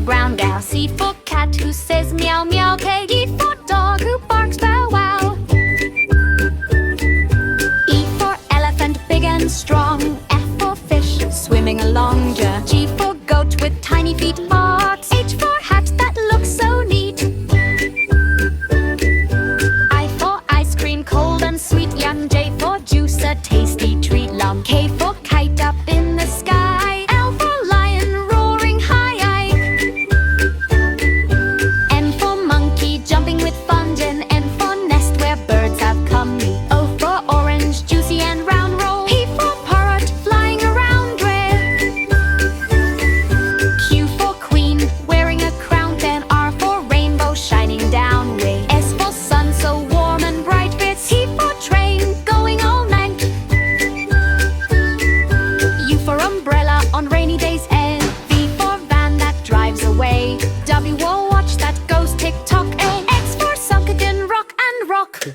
the ground gal. C for cat who says meow meow. K, E for dog who barks bow wow. E for elephant, big and strong. F for fish, swimming along. G for goat with tiny feet, barks. H for hat that looks so neat. I for ice cream, cold and sweet, young. J for juice, a tasty treat, lump. K for kite up in the sky. L for lion, roaring high. M for monkey, jumping with fun. N for nest where birds have come. O for orange, juicy and round. Roll. P for parrot, flying around. Q for queen, wearing a crown. Then R for rainbow, shining down. S for sun, so warm and bright. T for train, going all night. U for umbrella, on rainy days. N, V for van that drives away. W for watch that goes tick-tock. X for sunken rock and rock.